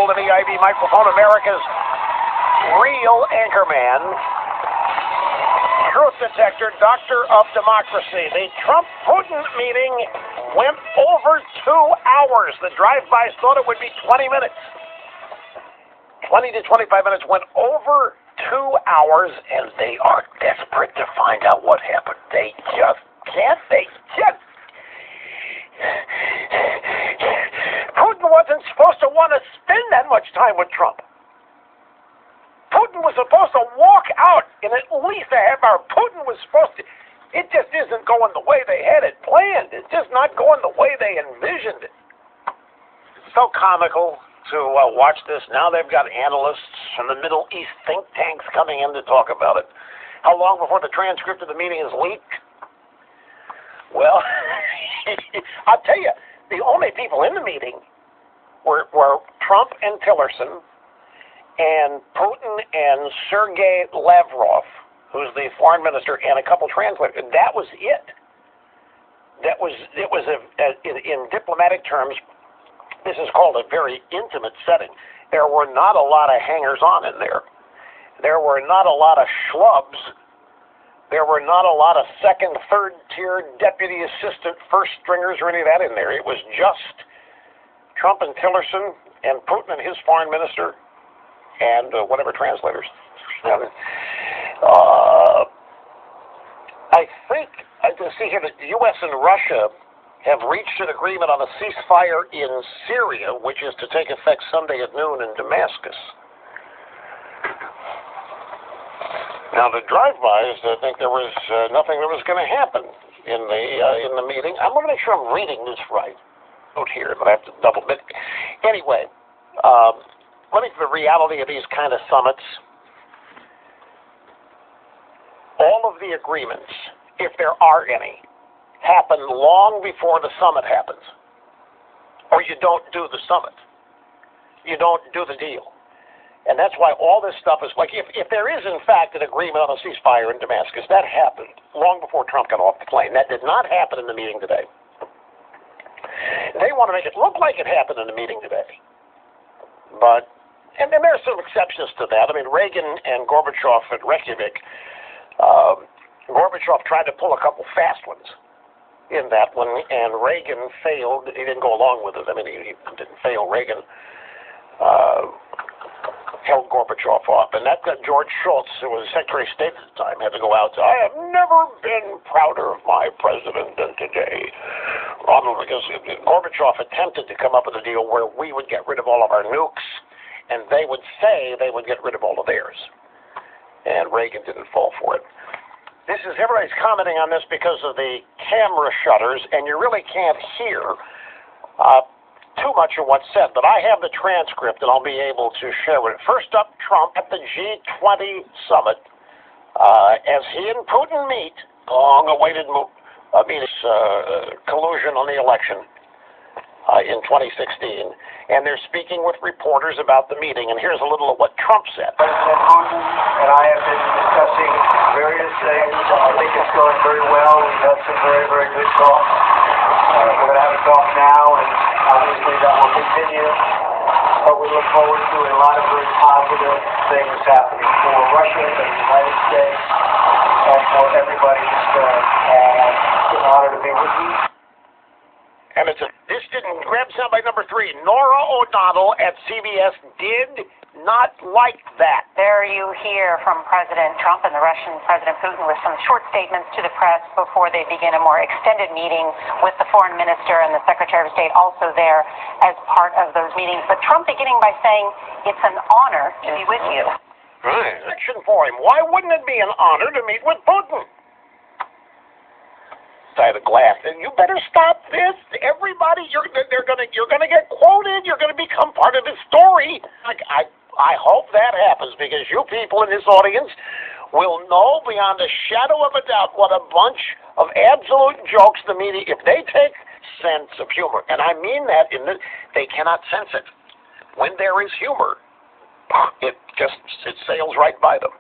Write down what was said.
Golden EIB microphone, America's real anchorman, truth detector, doctor of democracy. The Trump-Putin meeting went over 2 hours. The drive-bys thought it would be 20 minutes. 20 to 25 minutes went over 2 hours, and they are desperate to find out what happened. They just can't. Putin wasn't supposed to want to spend that much time with Trump. Putin was supposed to walk out in at least a half hour. Putin was supposed to... It just isn't going the way they had it planned. It's just not going the way they envisioned it. It's so comical to watch this. Now they've got analysts from the Middle East think tanks coming in to talk about it. How long before the transcript of the meeting is leaked? Well, I'll tell you, the only people in the meeting were Trump and Tillerson and Putin and Sergei Lavrov, who's the foreign minister, and a couple translators. And that was it. It was in diplomatic terms, this is called a very intimate setting. There were not a lot of hangers-on in there. There were not a lot of schlubs. There were not a lot of second, third-tier deputy assistant first stringers or any of that in there. It was just Trump and Tillerson and Putin and his foreign minister and whatever translators. I think, I can see here that the U.S. and Russia have reached an agreement on a ceasefire in Syria, which is to take effect Sunday at noon in Damascus. Now, the drive-bys, I think there was nothing that was going to happen in the meeting. I'm going to make sure I'm reading this right. Note here, but I have to double check. Anyway, let me the reality of these kind of summits. All of the agreements, if there are any, happen long before the summit happens, or you don't do the summit. You don't do the deal. And that's why all this stuff is like, if there is in fact an agreement on a ceasefire in Damascus, that happened long before Trump got off the plane. That did not happen in the meeting today. They want to make it look like it happened in the meeting today. But, and then there's some exceptions to that. I mean, Reagan and Gorbachev at Reykjavik, Gorbachev tried to pull a couple fast ones in that one, and Reagan failed. He didn't go along with it. I mean, he didn't fail. Reagan held Gorbachev up, and that got George Shultz, who was Secretary of State at the time, had to go out. I have never been prouder of my president than today, Ronald, because Gorbachev attempted to come up with a deal where we would get rid of all of our nukes, and they would say they would get rid of all of theirs. And Reagan didn't fall for it. This is, everybody's commenting on this because of the camera shutters, and you really can't hear too much of what's said, but I have the transcript and I'll be able to share it. First up, Trump at the G20 summit, as he and Putin meet, long-awaited collusion on the election in 2016, and they're speaking with reporters about the meeting, and here's a little of what Trump said. President Putin and I have been discussing various things. I think it's going very well. We've had some very, very good talks. We're going to have a talk now, and obviously that will continue. But we look forward to a lot of very positive things happening for Russia and the United States and for everybody. It's an honor to be with you. And this didn't grab soundbite number 3. Norah O'Donnell at CBS did not like that. There you hear from President Trump and the Russian President Putin with some short statements to the press before they begin a more extended meeting with the foreign minister and the Secretary of State also there as part of those meetings. But Trump beginning by saying, it's an honor to be with you. Right. Action for him. Why wouldn't it be an honor to meet with Putin? Side of glass, and you better stop this. Everybody, you're gonna get quoted. You're gonna become part of the story. I hope that happens, because you people in this audience will know beyond a shadow of a doubt what a bunch of absolute jokes the media, if they take sense of humor, and I mean that they cannot sense it. When there is humor, it sails right by them.